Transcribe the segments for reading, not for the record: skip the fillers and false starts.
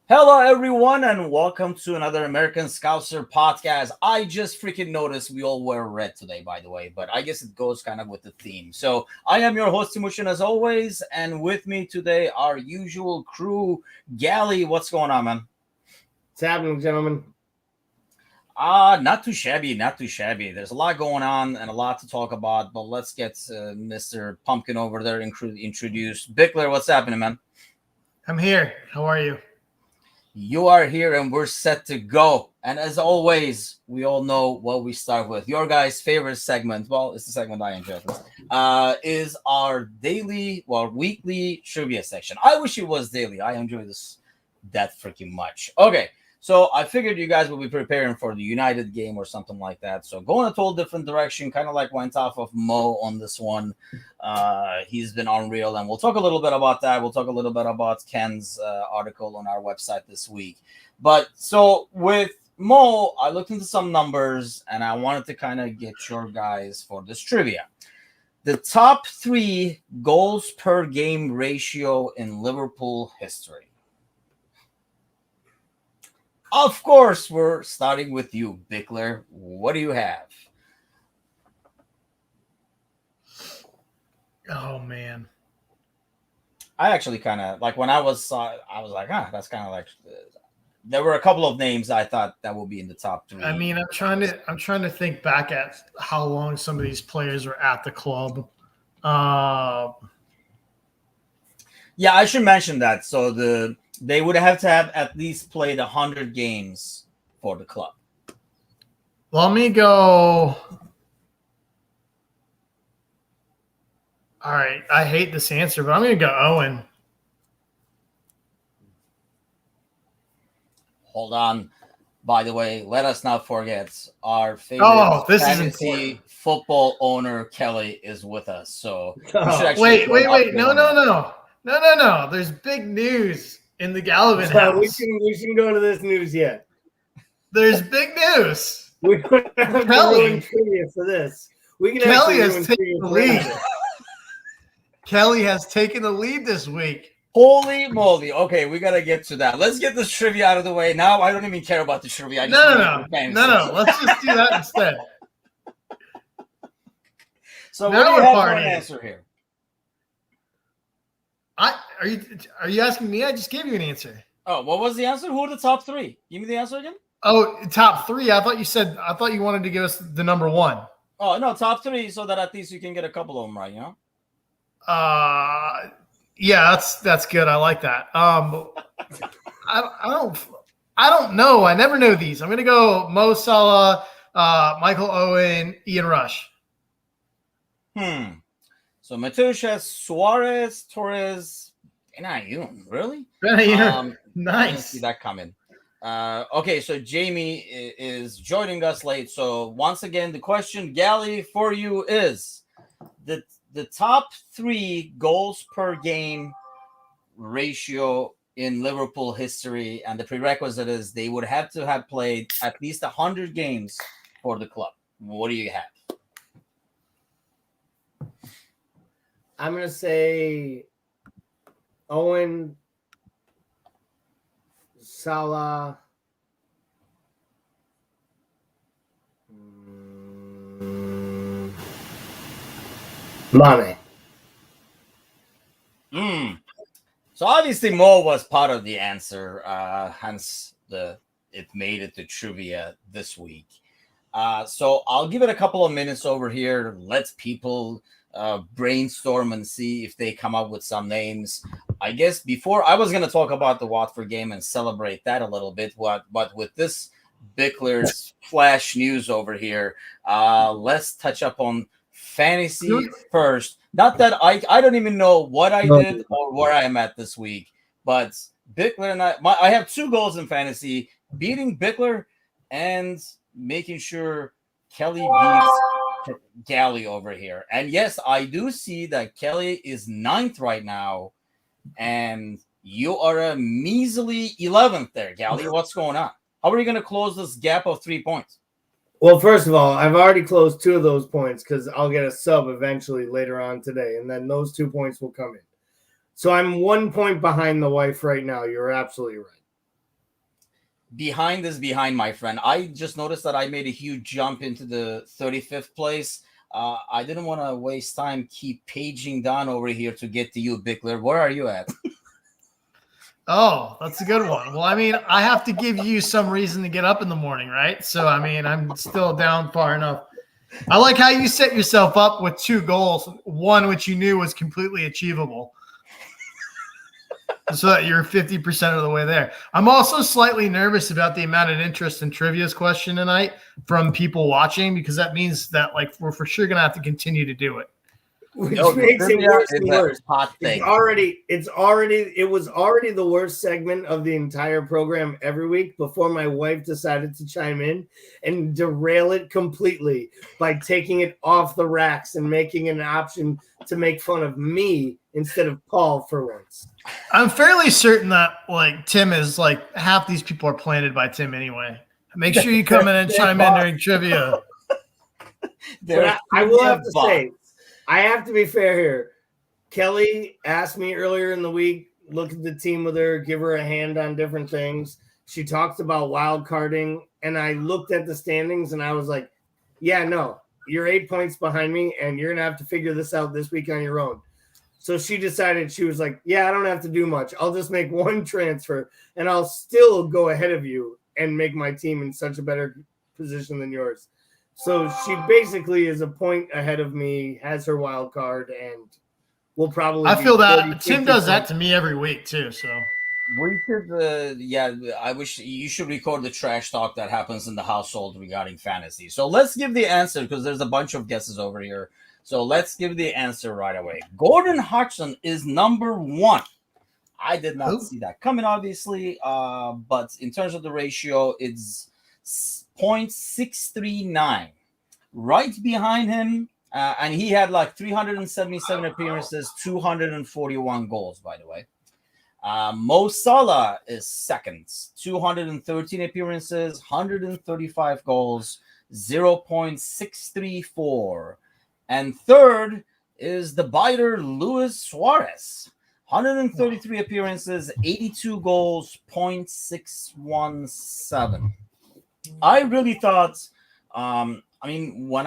Hello, everyone, and welcome to another American Scouser podcast. I just freaking noticed we all wear red today, by the way, but I guess it goes kind of with the theme. So, I am your host, Timushin, as always, and with me today, our usual crew. Gally, what's going on, man? What's happening, gentlemen? Not too shabby, not too shabby. There's a lot going on and a lot to talk about, but let's get Mr. Pumpkin over there introduced. Bickler, what's happening, man? I'm here. How are you? You are here and we're set to go. And as always, we all know what we start with. Your guys' favorite segment, well, it's the segment I enjoy, is our weekly trivia section. I wish it was daily. I enjoy this that freaking much. Okay, so I figured you guys will be preparing for the United game or something like that. So going a total different direction, kind of like went off of Mo on this one. He's been unreal, and we'll talk a little bit about that. We'll talk a little bit about Ken's article on our website this week. But so with Mo, I looked into some numbers, and I wanted to kind of get your guys for this trivia. The top 3 goals per game ratio in Liverpool history. Of course, we're starting with you, Bickler. What do you have? Oh man, I actually kind of like when I was like, that's kind of like. There were a couple of names I thought that would be in the top 3. I mean, I'm trying to think back at how long some of these players were at the club. Yeah, I should mention that. So they would have to have at least played 100 games for the club. Let me go. All right, I hate this answer, but I'm going to go Owen. Hold on. By the way, let us not forget our favorite fantasy football owner, Kelly, is with us. So wait. No. There's big news in the Gallivan house. We shouldn't go into this news yet. There's big news. We don't have Kelly trivia for this. Kelly has taken the lead. Kelly has taken the lead this week. Holy moly. Okay, we got to get to that. Let's get this trivia out of the way. Now, I don't even care about the trivia. No. Let's just do that instead. So what do you have for an answer here? Are you asking me? I just gave you an answer. Oh, what was the answer? Who are the top 3? Give me the answer again. Oh, top 3. I thought you wanted to give us the number 1. Oh, no, top 3 so that at least you can get a couple of them right, you know? Yeah, that's good. I like that. I don't know. I never know these. I'm gonna go Mo Salah, Michael Owen, Ian Rush. So Matusha, Suarez, Torres, Benayoun. Really? Benayoun. Nice. I didn't see that coming. Okay, so Jamie is joining us late. So once again, the question, Gally, for you is the top 3 goals per game ratio in Liverpool history, and the prerequisite is they would have to have played at least 100 games for the club. What do you have? I'm going to say Owen, Salah, Mane. So obviously Mo was part of the answer, hence it made it to trivia this week. So I'll give it a couple of minutes over here. Let people brainstorm and see if they come up with some names. I guess before I was going to talk about the Watford game and celebrate that a little bit, but with this Bickler's flash news over here, let's touch up on fantasy first. Not that I don't even know what I did or where I am at this week, but Bickler and I have 2 goals in fantasy, beating Bickler and making sure Kelly beats Gally over here. And yes, I do see that Kelly is 9th right now, and you are a measly 11th there, Gally. What's going on? How are you going to close this gap of 3 points? Well, first of all, I've already closed 2 of those points because I'll get a sub eventually later on today, and then those 2 points will come in. So I'm 1 point behind the wife right now. You're absolutely right. behind is behind, my friend. I just noticed that I made a huge jump into the 35th place. I didn't want to waste time keep paging down over here to get to you, Bickler. Where are you at? Oh, that's a good one. Well, I mean, I have to give you some reason to get up in the morning, right? So, I mean, I'm still down far enough. I like how you set yourself up with 2 goals, one which you knew was completely achievable, so that you're 50% of the way there. I'm also slightly nervous about the amount of interest in Trivia's question tonight from people watching, because that means that like we're for sure going to have to continue to do it. Which makes it worse and worse. Hot thing. It was already the worst segment of the entire program every week before my wife decided to chime in and derail it completely by taking it off the racks and making an option to make fun of me instead of Paul for once. I'm fairly certain that like Tim is like half these people are planted by Tim anyway. Make sure you come in and chime in during trivia. But I will have to say, I have to be fair here. Kelly asked me earlier in the week, look at the team with her, give her a hand on different things. She talked about wild carding, and I looked at the standings, and I was like, yeah, no, you're 8 points behind me, and you're going to have to figure this out this week on your own. So she decided, she was like, yeah, I don't have to do much. I'll just make one transfer, and I'll still go ahead of you and make my team in such a better position than yours. So she basically is a point ahead of me, has her wild card, and will probably. I feel that Tim does that to me every week too. So we should, I wish you should record the trash talk that happens in the household regarding fantasy. So let's give the answer because there's a bunch of guesses over here. So let's give the answer right away. Gordon Hodgson is number 1. I did not see that coming, obviously, but in terms of the ratio, it's 0.639. Right behind him, and he had like 377 appearances, 241 goals, by the way. Mo Salah is second, 213 appearances, 135 goals, 0.634. And third is the biter Luis Suarez, 133 appearances, 82 goals, 0.617. I really thought, when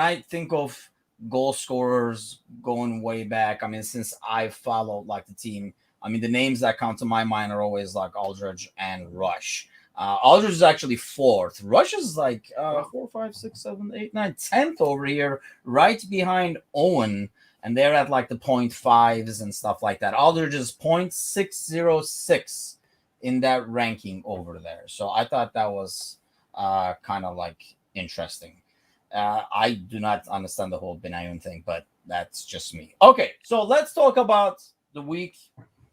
I think of goal scorers going way back, since I followed like the team, the names that come to my mind are always like Aldridge and Rush. Aldridge is actually 4th. Rush is like 4, 5, 6, 7, 8, 9, 10th over here, right behind Owen. And they're at like the 0.5s and stuff like that. Aldridge is 0.606 in that ranking over there. So I thought that was kind of like interesting. I do not understand the whole Benayoun thing, but that's just me. Okay, so let's talk about the week.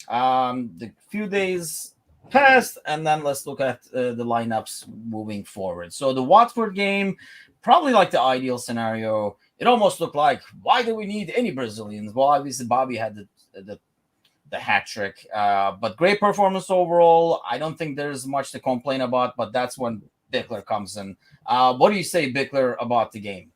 The few days passed, and then let's look at the lineups moving forward. So the Watford game, probably like the ideal scenario. It almost looked like, why do we need any Brazilians? Well, obviously Bobby had the hat trick, but great performance overall. I don't think there's much to complain about, but that's when Bickler comes in. What do you say, Bickler, about the game?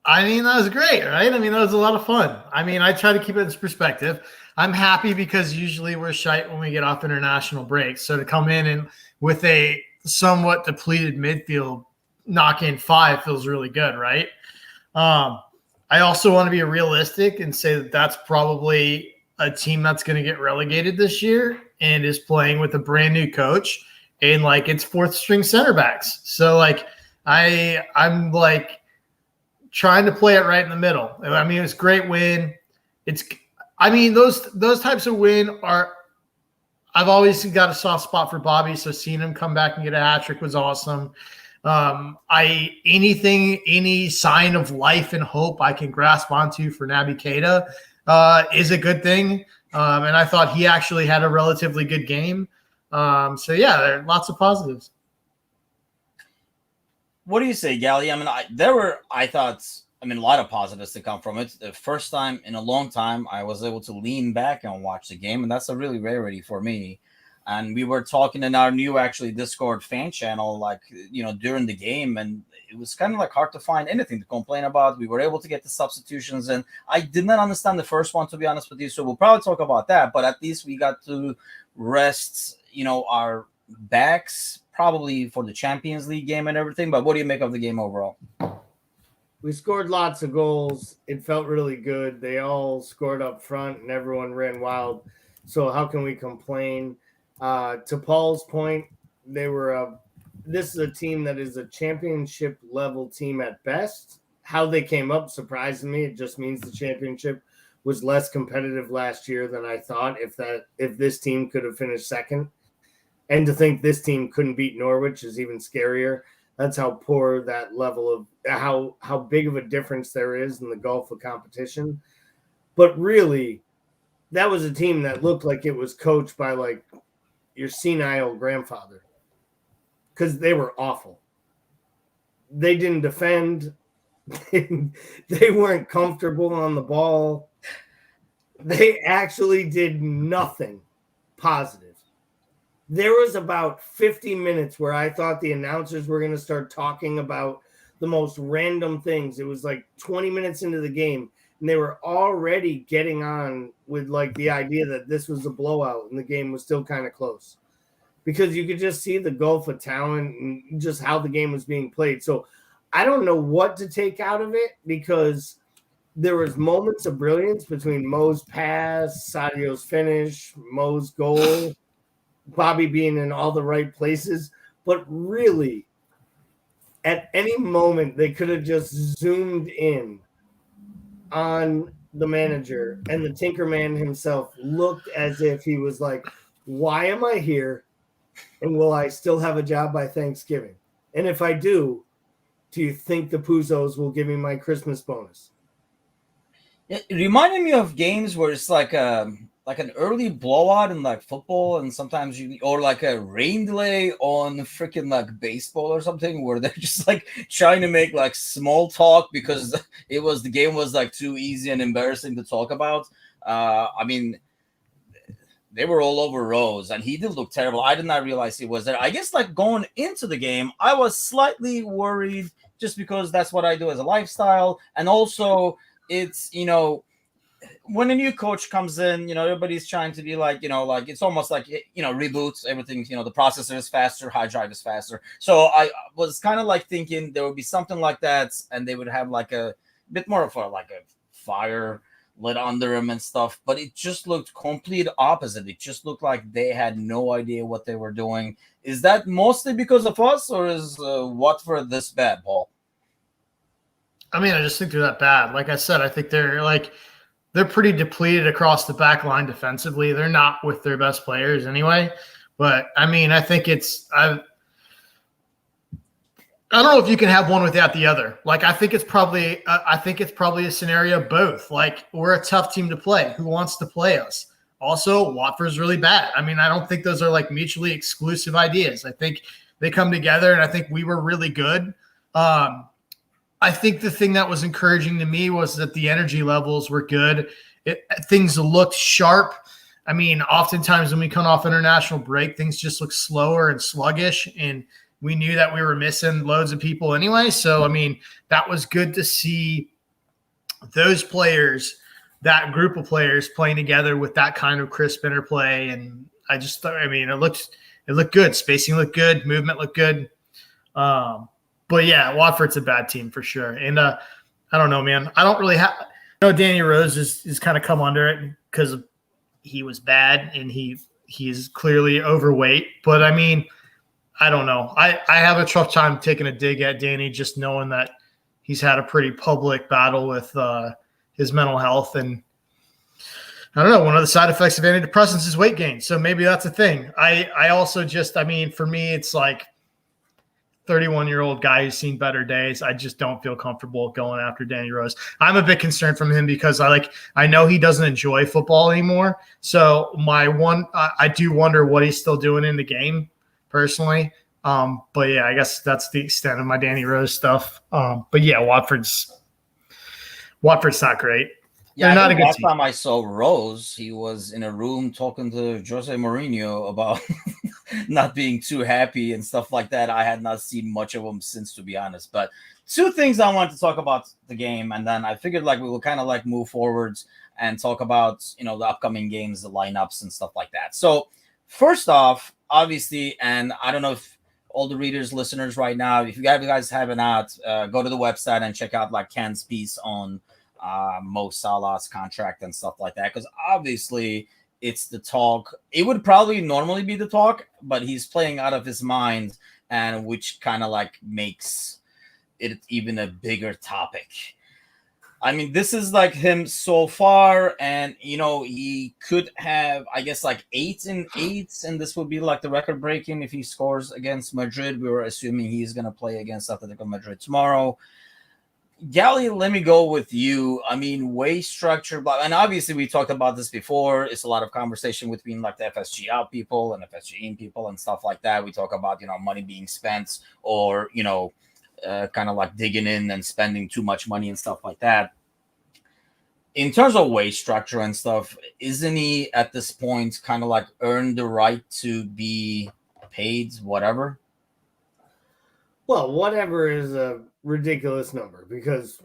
That was great, right? That was a lot of fun. I try to keep it in perspective. I'm happy because usually we're shite when we get off international breaks. So to come in and with a somewhat depleted midfield, knock in 5 feels really good, right? I also want to be realistic and say that that's probably a team that's going to get relegated this year and is playing with a brand new coach and like it's 4th string center backs. So like I'm like trying to play it right in the middle. It's a great win. Those types of win are. I've always got a soft spot for Bobby, so seeing him come back and get a hat trick was awesome. Any sign of life and hope I can grasp onto for Naby Keita is a good thing. And I thought he actually had a relatively good game. So yeah, there are lots of positives. What do you say, Gally? I thought a lot of positives to come from it. The first time in a long time I was able to lean back and watch the game, and that's a really rarity for me. And we were talking in our new Discord fan channel, during the game, and it was kind of like hard to find anything to complain about. We were able to get the substitutions, and I did not understand the first one, to be honest with you. So we'll probably talk about that, but at least we got to rest, our backs probably for the Champions League game and everything, but what do you make of the game overall? We scored lots of goals. It felt really good. They all scored up front and everyone ran wild. So how can we complain? To Paul's point, this is a team that is a championship level team at best. How they came up surprised me. It just means the championship was less competitive last year than I thought. If this team could have finished second, and to think this team couldn't beat Norwich is even scarier. That's how poor that level of how big of a difference there is in the gulf of competition. But really, that was a team that looked like it was coached by like your senile grandfather, because they were awful. They didn't defend. They weren't comfortable on the ball. They actually did nothing positive. There was about 50 minutes where I thought the announcers were going to start talking about the most random things. It was like 20 minutes into the game, and they were already getting on with like the idea that this was a blowout and the game was still kind of close, because you could just see the gulf of talent and just how the game was being played. So I don't know what to take out of it, because there was moments of brilliance between Mo's pass, Sadio's finish, Mo's goal, Bobby being in all the right places. But really, at any moment, they could have just zoomed in on the manager, and the Tinkerman himself looked as if he was like, why am I here? And will I still have a job by Thanksgiving? And if I do you think the Puzos will give me my Christmas bonus? It reminded me of games where it's like an early blowout in like football, and sometimes or like a rain delay on freaking like baseball or something, where they're just like trying to make like small talk because the game was like too easy and embarrassing to talk about. I mean, they were all over Rose, and he did look terrible. I did not realize he was there. I guess like going into the game, I was slightly worried just because that's what I do as a lifestyle. And also it's, when a new coach comes in, everybody's trying to be like, like it's almost like, reboots everything, the processor is faster, hard drive is faster. So I was kind of like thinking there would be something like that, and they would have like a bit more of a fire lit under him and stuff, but it just looked complete opposite. It just looked like they had no idea what they were doing. Is that mostly because of us, or is Watford this bad, Paul? I mean, I just think they're that bad. Like I said, I think they're pretty depleted across the back line defensively. They're not with their best players anyway. But I mean, I think I don't know if you can have one without the other. Like, I think it's probably a scenario of both. Like, we're a tough team to play. Who wants to play us? Also, Watford's really bad. I mean, I don't think those are like mutually exclusive ideas. I think they come together, and I think we were really good. I think the thing that was encouraging to me was that the energy levels were good. Things looked sharp. I mean, oftentimes when we come off international break, things just look slower and sluggish, and we knew that we were missing loads of people anyway. So, I mean, that was good to see those players, that group of players playing together with that kind of crisp interplay. And I just thought, I mean, it looked good. Spacing looked good. Movement looked good. But yeah, Watford's a bad team for sure. And I don't know, man. I don't really have – Danny Rose is kind of come under it because he was bad, and he's clearly overweight. But, I mean, I don't know. I have a tough time taking a dig at Danny, just knowing that he's had a pretty public battle with his mental health. And I don't know, one of the side effects of antidepressants is weight gain. So maybe that's a thing. I also just – I mean, for me, it's like – 31-year-old guy who's seen better days. I just don't feel comfortable going after Danny Rose. I'm a bit concerned from him because I know he doesn't enjoy football anymore. So I do wonder what he's still doing in the game personally. But yeah, I guess that's the extent of my Danny Rose stuff. But yeah, Watford's not great. Yeah, They're not a good last team. time I saw Rose, he was in a room talking to Jose Mourinho about not being too happy and stuff like that. I had not seen much of him since, to be honest. But two things I wanted to talk about the game, and then I figured we will kind of move forwards and talk about the upcoming games, the lineups and stuff like that. So first off, obviously, and I don't know if all the readers, listeners right now, if you guys haven't out, go to the website and check out like Ken's piece on Mo Salah's contract and stuff like that. Because obviously it's the talk. It would probably normally be the talk, but he's playing out of his mind, and which kind of like makes it even a bigger topic. I mean, this is like him so far, and he could have, I guess, like 8 and 8, and this would be like the record breaking if he scores against Madrid. We were assuming he's going to play against Atletico Madrid tomorrow. Gally, let me go with you. I mean, wage structure, and obviously we talked about this before. It's a lot of conversation between like the FSG out people and FSG in people and stuff like that. We talk about money being spent, or kind of like digging in and spending too much money and stuff like that. In terms of wage structure and stuff, isn't he at this point kind of like earned the right to be paid whatever? Well, whatever is a ridiculous number, because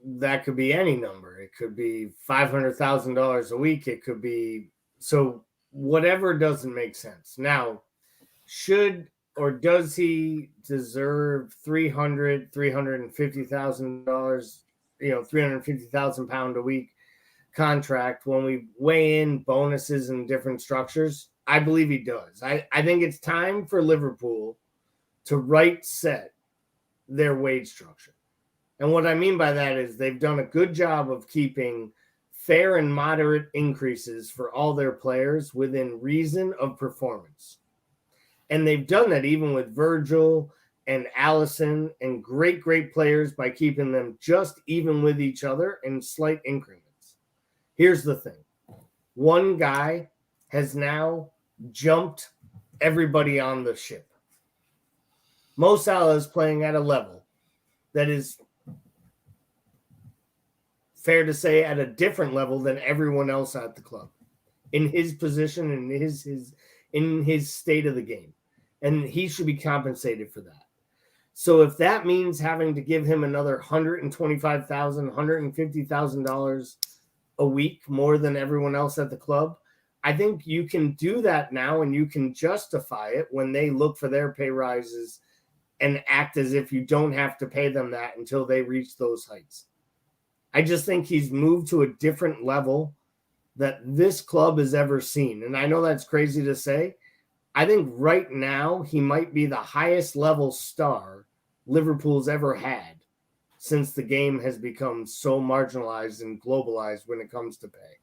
that could be any number. It could be $500,000 a week. It could be, so whatever doesn't make sense. Now, does he deserve $350,000, £350,000 a week contract when we weigh in bonuses and different structures? I believe he does. I think it's time for Liverpool to set their wage structure. And what I mean by that is they've done a good job of keeping fair and moderate increases for all their players within reason of performance. And they've done that even with Virgil and Allison and great players by keeping them just even with each other in slight increments. Here's the thing. One guy has now jumped everybody on the ship. Mo Salah is playing at a level that is, fair to say, at a different level than everyone else at the club in his position and in his state of the game. And he should be compensated for that. So if that means having to give him another $125,000, $150,000 a week more than everyone else at the club, I think you can do that now, and you can justify it when they look for their pay rises and act as if you don't have to pay them that until they reach those heights. I just think he's moved to a different level that this club has ever seen. And I know that's crazy to say. I think right now he might be the highest level star Liverpool's ever had since the game has become so marginalized and globalized when it comes to pay.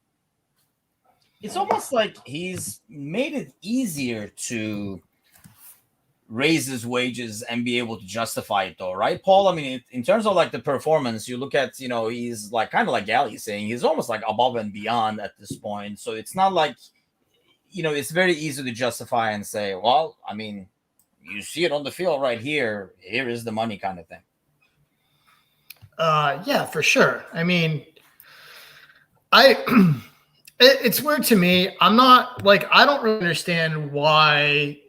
It's almost like he's made it easier to raise his wages and be able to justify it, though, right, Paul? I mean, in terms of like the performance, you look at, he's like kind of like Gally saying, he's almost like above and beyond at this point. So it's not like, it's very easy to justify and say, well, I mean, you see it on the field right here. Here is the money kind of thing. Yeah, for sure. I mean, it's weird to me. I don't really understand why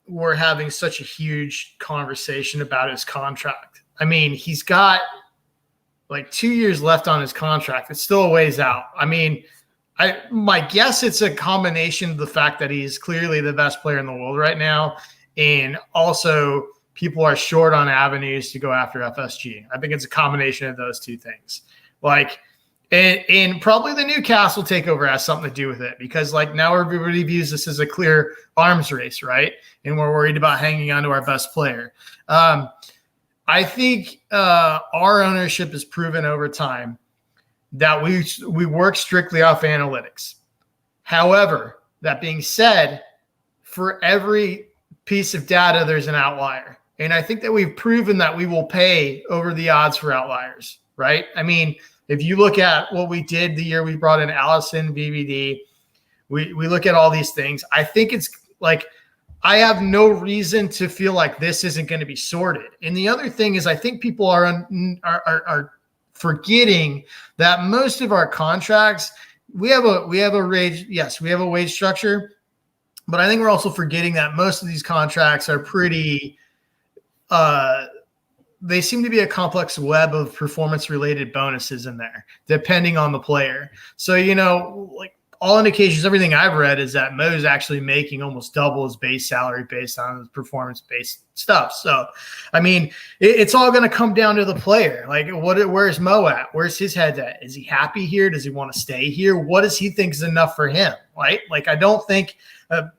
we're having such a huge conversation about his contract. I mean, he's got like 2 years left on his contract. It's still a ways out. I mean, my guess it's a combination of the fact that he's clearly the best player in the world right now, and also people are short on avenues to go after FSG. I think it's a combination of those two things. And probably the Newcastle takeover has something to do with it, because now everybody views this as a clear arms race, right? And we're worried about hanging on to our best player. I think our ownership has proven over time that we work strictly off analytics. However, that being said, for every piece of data, there's an outlier. And I think that we've proven that we will pay over the odds for outliers, right? I mean, if you look at what we did the year we brought in Allison, VVD, we look at all these things. I think it's like, I have no reason to feel like this isn't going to be sorted. And the other thing is, I think people are forgetting that most of our contracts, we have a wage, yes, we have a wage structure, but I think we're also forgetting that most of these contracts are pretty, they seem to be a complex web of performance-related bonuses in there, depending on the player. So, all indications, everything I've read is that Mo's actually making almost double his base salary based on his performance-based stuff. So, I mean, it's all going to come down to the player. Like, where's Mo at? Where's his head at? Is he happy here? Does he want to stay here? What does he think is enough for him? Right? Like, I don't think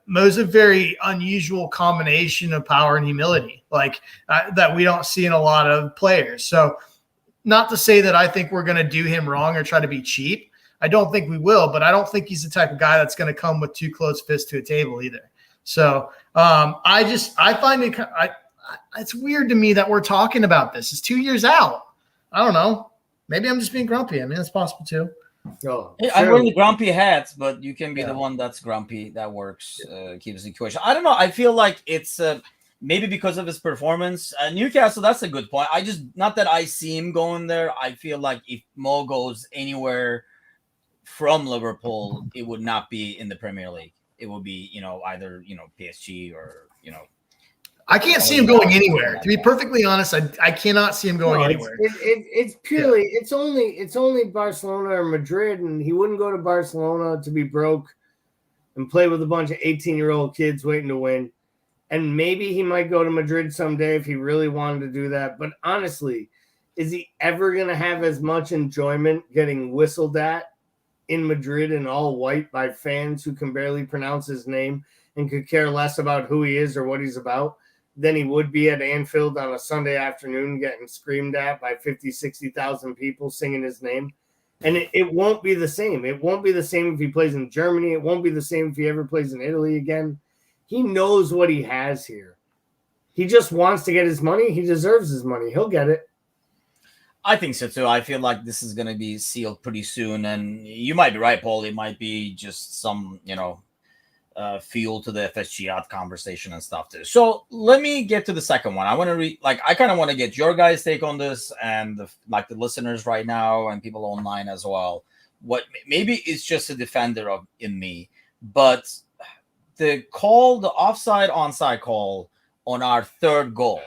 Mo's a very unusual combination of power and humility, like that we don't see in a lot of players. So, not to say that I think we're going to do him wrong or try to be cheap. I don't think we will, but I don't think he's the type of guy that's going to come with two closed fists to a table either. So I find it it's weird to me that we're talking about this. It's 2 years out. I don't know. Maybe I'm just being grumpy. I mean, it's possible too. Oh, hey, I'm wearing the grumpy hats, but you can be the one that's grumpy. That works. Keeps the equation. I don't know. I feel like it's maybe because of his performance. Newcastle, that's a good point. Not that I see him going there. I feel like if Mo goes anywhere from Liverpool, it would not be in the Premier League. It would be, either, PSG or, I can't see him going anywhere. To be perfectly honest, I cannot see him going anywhere. It's purely, it's only Barcelona or Madrid, and he wouldn't go to Barcelona to be broke and play with a bunch of 18-year-old kids waiting to win. And maybe he might go to Madrid someday if he really wanted to do that. But honestly, is he ever going to have as much enjoyment getting whistled at in Madrid in all white by fans who can barely pronounce his name and could care less about who he is or what he's about than he would be at Anfield on a Sunday afternoon getting screamed at by 50, 60,000 people singing his name? And it won't be the same. It won't be the same if he plays in Germany. It won't be the same if he ever plays in Italy again. He knows what he has here. He just wants to get his money. He deserves his money. He'll get it. I think so too. I feel like this is going to be sealed pretty soon, and you might be right, Paul. It might be just some, fuel to the FSG out conversation and stuff too. So let me get to the second one. I want to I kind of want to get your guys' take on this, and the listeners right now and people online as well. What maybe it's just a defender in me, but the offside onside call on our third goal.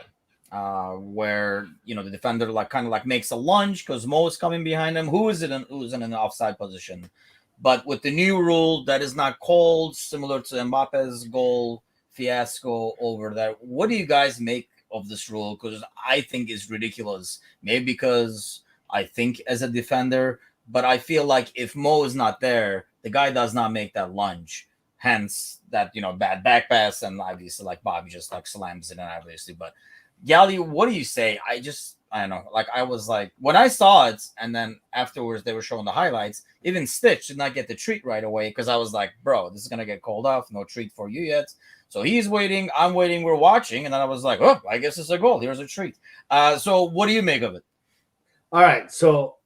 Where the defender makes a lunge because Mo is coming behind him. Who's in an offside position? But with the new rule, that is not called, similar to Mbappe's goal fiasco over there. What do you guys make of this rule? Because I think it's ridiculous. Maybe because I think as a defender, but I feel like if Mo is not there, the guy does not make that lunge. Hence that bad back pass, and obviously Bobby just slams it in, obviously, but. Gally, what do you say? I don't know. I was when I saw it, and then afterwards they were showing the highlights, even Stitch did not get the treat right away because I was like, bro, this is going to get called off. No treat for you yet. So he's waiting. I'm waiting. We're watching. And then I was like, oh, I guess it's a goal. Here's a treat. So what do you make of it? All right. So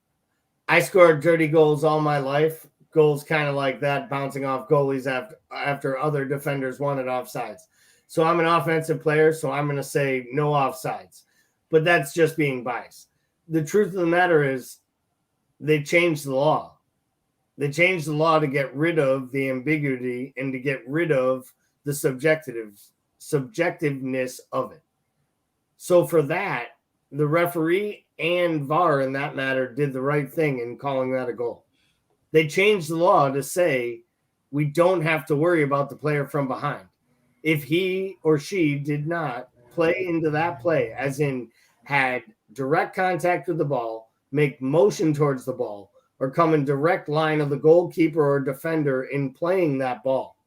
I scored dirty goals all my life. Goals kind of like that, bouncing off goalies after other defenders wanted offsides. So I'm an offensive player, so I'm going to say no offsides. But that's just being biased. The truth of the matter is they changed the law. They changed the law to get rid of the ambiguity and to get rid of the subjectiveness of it. So for that, the referee and VAR in that matter did the right thing in calling that a goal. They changed the law to say we don't have to worry about the player from behind. If he or she did not play into that play, as in had direct contact with the ball, make motion towards the ball, or come in direct line of the goalkeeper or defender in playing that ball,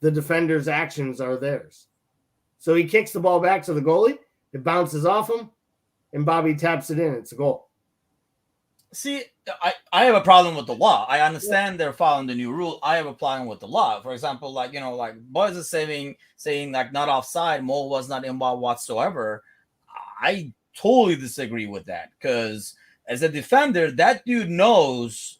the defender's actions are theirs. So he kicks the ball back to the goalie, it bounces off him, and Bobby taps it in. It's a goal. See, I have a problem with the law. I understand they're following the new rule. I have a problem with the law. For example, boys are saying not offside. Mo was not involved whatsoever. I totally disagree with that because as a defender, that dude knows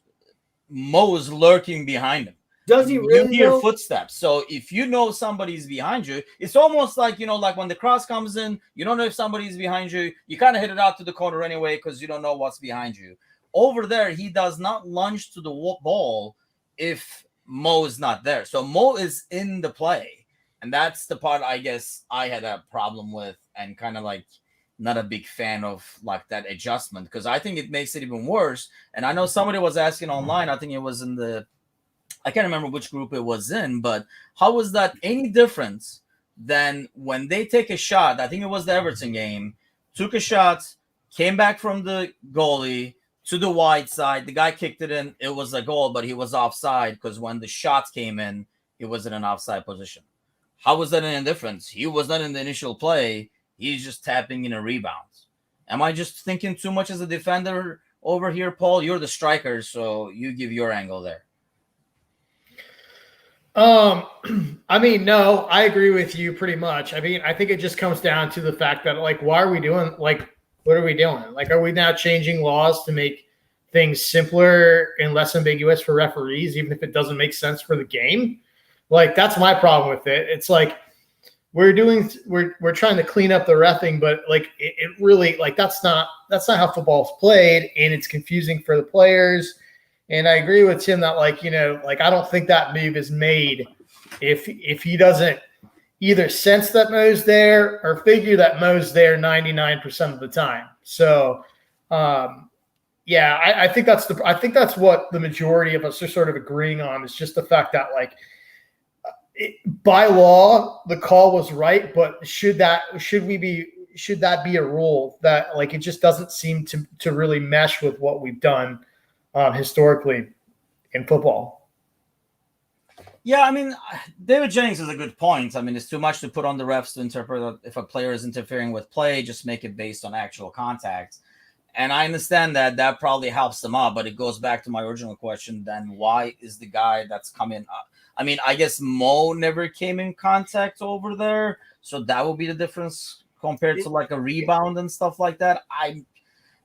Mo is lurking behind him. Does he really hear know? Footsteps? So if you know somebody's behind you, it's almost like when the cross comes in, you don't know if somebody's behind you. You kind of hit it out to the corner anyway because you don't know what's behind you. Over there, he does not lunge to the ball if Mo is not there. So Mo is in the play. And that's the part I guess I had a problem with and kind of not a big fan of that adjustment because I think it makes it even worse. And I know somebody was asking online, I think it was in the I can't remember which group it was in, but how was that any difference than when they take a shot? I think it was the Everton game. Took a shot, came back from the goalie to the wide side. The guy kicked it in. It was a goal, but he was offside because when the shots came in, he was in an offside position. How was that any difference? He was not in the initial play. He's just tapping in a rebound. Am I just thinking too much as a defender over here, Paul? You're the striker, so you give your angle there. I mean, no, I agree with you pretty much. I mean, I think it just comes down to the fact that, like, why are we doing, like, what are we doing? Like, are we now changing laws to make things simpler and less ambiguous for referees, even if it doesn't make sense for the game? Like, that's my problem with it. It's like we're trying to clean up the reffing, but like it really, like, that's not how football's played, and it's confusing for the players. And I agree with Tim that, like, you know, like, I don't think that move is made if he doesn't either sense that Mo's there or figure that Mo's there 99% of the time. So, yeah, I think that's what the majority of us are sort of agreeing on, is just the fact that, like, by law the call was right, but should that be a rule that, like, it just doesn't seem to really mesh with what we've done historically in football. Yeah, I mean, David Jennings is a good point. I mean, it's too much to put on the refs to interpret if a player is interfering with play. Just make it based on actual contact. And I understand that probably helps them out, but it goes back to my original question. Then why is the guy that's coming up? I mean, I guess Mo never came in contact over there, so that would be the difference compared to like a rebound and stuff like that.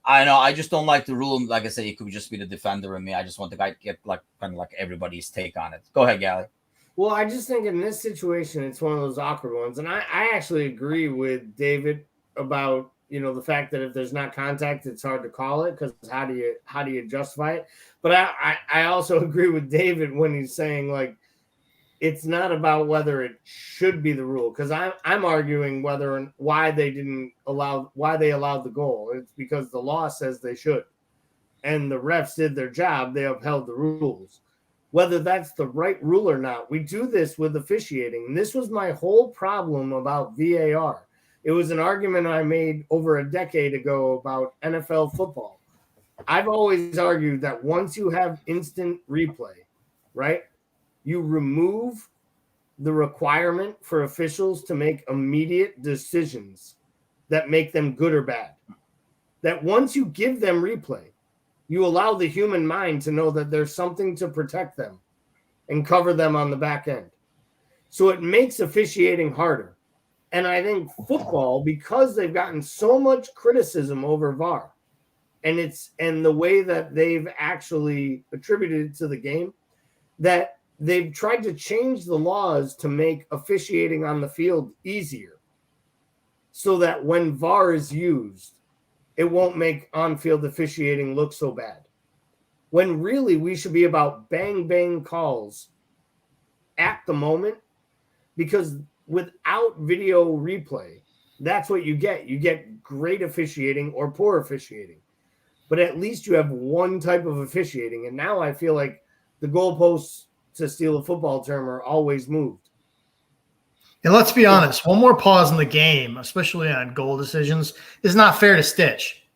I know. I just don't like the rule. Like I said, it could just be the defender in me. I just want the guy to get like kind of like everybody's take on it. Go ahead, Gally. Well, I just think in this situation, it's one of those awkward ones. And I actually agree with David about, you know, the fact that if there's not contact, it's hard to call it, because how do you justify it? But I also agree with David when he's saying, like, it's not about whether it should be the rule, because I'm arguing why they allowed the goal. It's because the law says they should, and the refs did their job. They upheld the rules. Whether that's the right rule or not, we do this with officiating. And this was my whole problem about VAR. It was an argument I made over a decade ago about NFL football. I've always argued that once you have instant replay, right, you remove the requirement for officials to make immediate decisions that make them good or bad. That once you give them replay, you allow the human mind to know that there's something to protect them and cover them on the back end. So it makes officiating harder. And I think football, because they've gotten so much criticism over VAR, and the way that they've actually attributed it to the game, that they've tried to change the laws to make officiating on the field easier, so that when VAR is used, it won't make on-field officiating look so bad. When really we should be about bang calls at the moment, because without video replay, that's what you get. You get great officiating or poor officiating, but at least you have one type of officiating. And now I feel like the goalposts, to steal a football term, are always moved. And let's be honest, one more pause in the game, especially on goal decisions, is not fair to Stitch.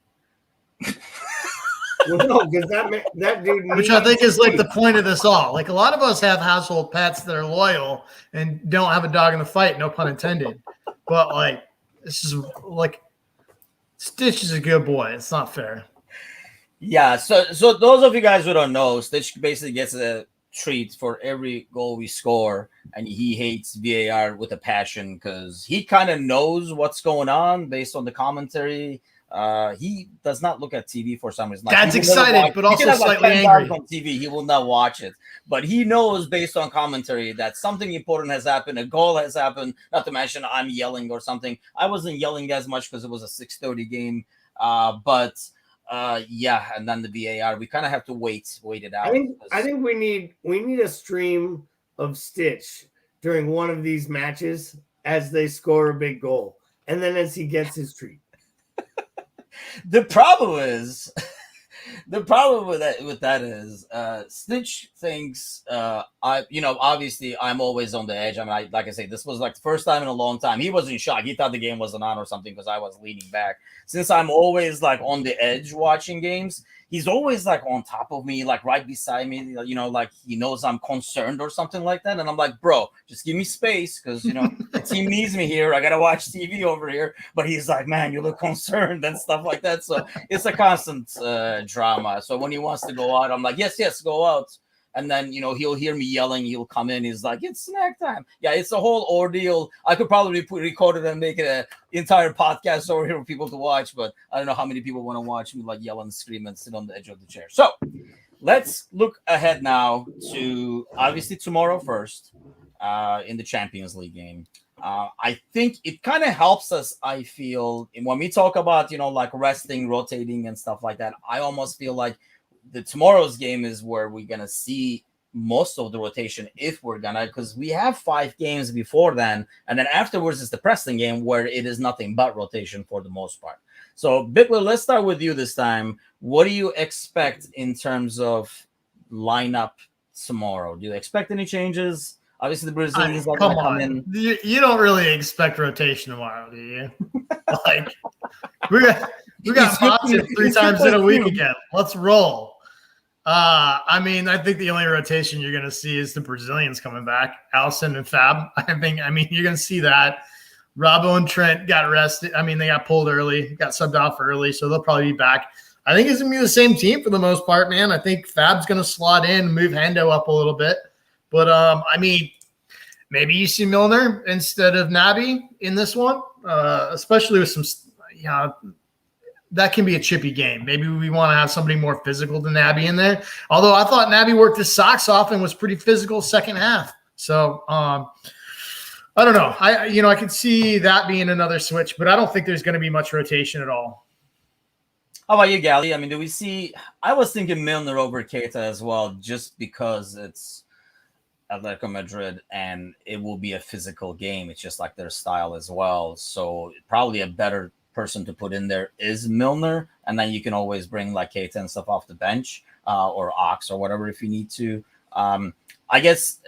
Well, no, because that dude, which I think is like the point of this all. Like, a lot of us have household pets that are loyal and don't have a dog in the fight, no pun intended. But, like, this is like, Stitch is a good boy. It's not fair. Yeah. So those of you guys who don't know, Stitch basically gets a treat for every goal we score, and he hates VAR with a passion because he kind of knows what's going on based on the commentary. He does not look at TV for some reason. Like, Dad's excited, but also slightly angry. On TV, he will not watch it, but he knows based on commentary that something important has happened, a goal has happened. Not to mention I'm yelling or something. I wasn't yelling as much because it was a 6:30 game, but yeah, and then the VAR, we kind of have to wait it out. I think we need a stream of Stitch during one of these matches as they score a big goal, and then as he gets his treat. The problem is The problem with that is Stitch thinks obviously I'm always on the edge. I mean, like I say, this was like the first time in a long time. He was in shock. He thought the game wasn't on or something because I was leaning back. Since I'm always like on the edge watching games, he's always like on top of me, like right beside me, like he knows I'm concerned or something like that. And I'm like, bro, just give me space because, the team needs me here. I got to watch TV over here. But he's like, man, you look concerned and stuff like that. So it's a constant drama. So when he wants to go out, I'm like, yes, go out. And then, he'll hear me yelling. He'll come in. He's like, it's snack time. Yeah, it's a whole ordeal. I could probably record it and make it an entire podcast over here for people to watch. But I don't know how many people want to watch me like yell and scream and sit on the edge of the chair. So let's look ahead now to obviously tomorrow first in the Champions League game. I think it kind of helps us, I feel, when we talk about, like resting, rotating and stuff like that. I almost feel like tomorrow's game is where we're going to see most of the rotation if we're going to, because we have 5 games before then. And then afterwards is the Preston game where it is nothing but rotation for the most part. So, Bickler, let's start with you this time. What do you expect in terms of lineup tomorrow? Do you expect any changes? Obviously, the Brazilians are going to come in. You don't really expect rotation tomorrow, do you? Like, we got Matip 3 times in a week again. Let's roll. I mean, I think the only rotation you're going to see is the Brazilians coming back, Alisson and Fab. You're going to see that. Robbo and Trent got rested. I mean, they got pulled early, got subbed off early, so they'll probably be back. I think it's going to be the same team for the most part, man. I think Fab's going to slot in, move Hendo up a little bit. But, maybe you see Milner instead of Naby in this one, especially with some, that can be a chippy game. Maybe we want to have somebody more physical than Naby in there. Although I thought Naby worked his socks off and was pretty physical second half. So I don't know. I could see that being another switch, but I don't think there's going to be much rotation at all. How about you, Gally? I mean, do we see? I was thinking Milner over Keita as well, just because it's Atletico Madrid and it will be a physical game. It's just like their style as well. So probably a better person to put in there is Milner, and then you can always bring like Keita and stuff off the bench or Ox or whatever if you need to. I guess,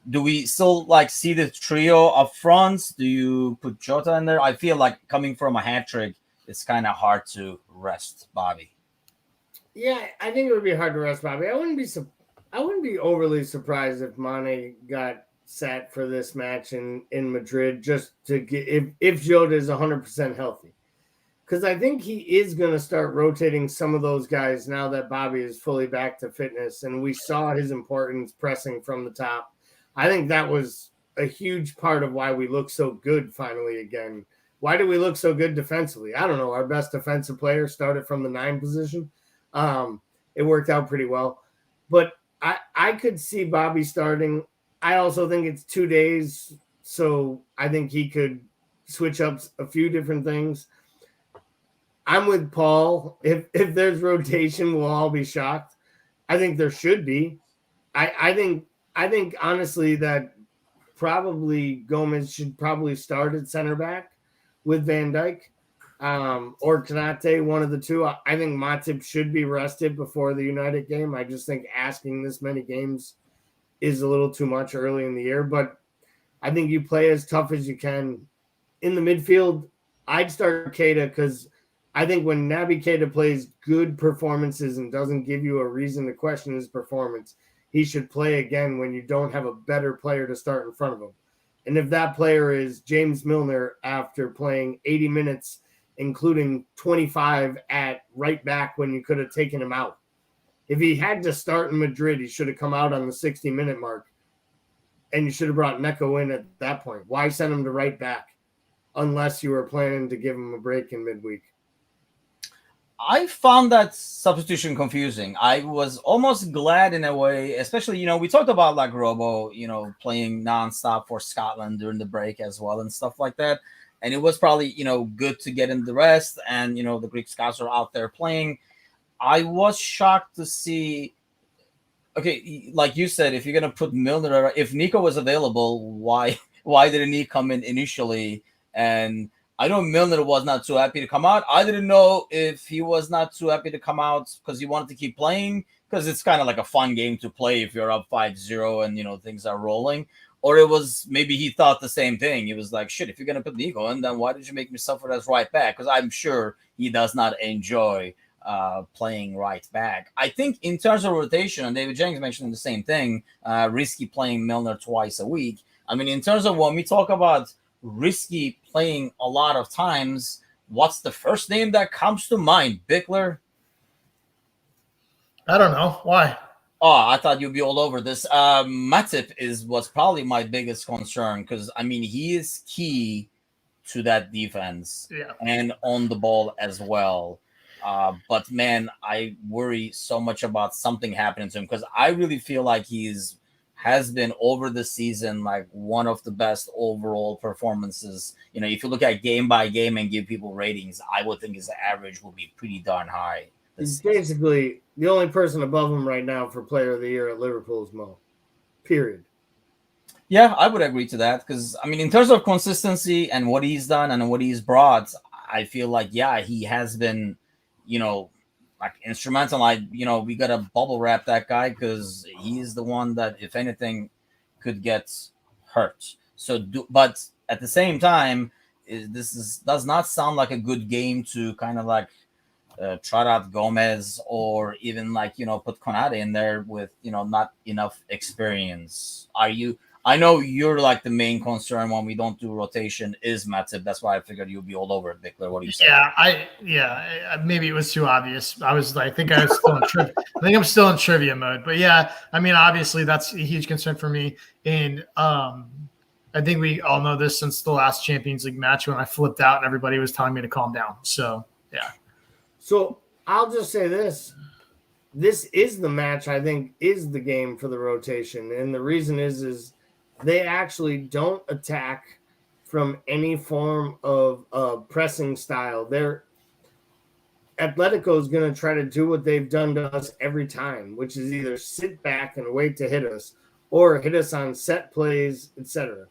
do we still like see the trio up front? Do you put Jota in there? I feel like coming from a hat trick, it's kind of hard to rest Bobby. Yeah, I think it would be hard to rest Bobby. I wouldn't be overly surprised if Mane got sat for this match in Madrid just to get if Jota is 100% healthy. Because I think he is going to start rotating some of those guys now that Bobby is fully back to fitness. And we saw his importance pressing from the top. I think that was a huge part of why we look so good finally again. Why do we look so good defensively? I don't know. Our best defensive player started from the 9 position. It worked out pretty well. But I could see Bobby starting. I also think it's 2 days, so I think he could switch up a few different things. I'm with Paul. If there's rotation, we'll all be shocked. I think there should be. I think honestly that probably Gomez should probably start at center back with Van Dijk or Konate, one of the two. I think Matip should be rested before the United game. I just think asking this many games is a little too much early in the year, but I think you play as tough as you can. In the midfield, I'd start Keita because I think when Naby Keita plays good performances and doesn't give you a reason to question his performance, he should play again when you don't have a better player to start in front of him. And if that player is James Milner after playing 80 minutes, including 25 at right back when you could have taken him out. If he had to start in Madrid, he should have come out on the 60-minute mark. And you should have brought Neko in at that point. Why send him to right back unless you were planning to give him a break in midweek? I found that substitution confusing. I was almost glad in a way, especially, we talked about like Robo, playing nonstop for Scotland during the break as well and stuff like that. And it was probably, good to get in the rest and, the Greek Scouser out there playing. I was shocked to see, okay, like you said, if you're going to put Milner, if Nico was available, why didn't he come in initially? And I know Milner was not too happy to come out. I didn't know if he was not too happy to come out because he wanted to keep playing, because it's kind of like a fun game to play if you're up 5-0 and things are rolling. Or it was maybe he thought the same thing. He was like, shit, if you're going to put Nico in, then why did you make me suffer as right back? Because I'm sure he does not enjoy playing right back. I think in terms of rotation, and David Jennings mentioned the same thing, risky playing Milner twice a week. I mean, in terms of when we talk about risky playing a lot of times, what's the first name that comes to mind? Bickler? I don't know. Why? Oh, I thought you'd be all over this. Matip was probably my biggest concern because, I mean, he is key to that defense and on the ball as well. But, man, I worry so much about something happening to him because I really feel like has been over the season like one of the best overall performances. If you look at game by game and give people ratings, I would think his average will be pretty darn high. He's basically the only person above him right now for player of the year at Liverpool is Mo. Period. Yeah, I would agree to that because, I mean, in terms of consistency and what he's done and what he's brought, I feel like, he has been, like instrumental. We got to bubble wrap that guy because he's the one that, if anything, could get hurt. But at the same time, does not sound like a good game to kind of like trot out Gomez or even put Konate in there with not enough experience. I know you're like the main concern when we don't do rotation is Matip. That's why I figured you'd be all over it, Bickler. What do you say? Maybe it was too obvious. I think I'm still in trivia mode. But yeah, I mean, obviously that's a huge concern for me. And I think we all know this since the last Champions League match when I flipped out and everybody was telling me to calm down. So yeah. So I'll just say this. This is the match I think is the game for the rotation. And the reason is they actually don't attack from any form of pressing style. Atletico is going to try to do what they've done to us every time, which is either sit back and wait to hit us or hit us on set plays, etc.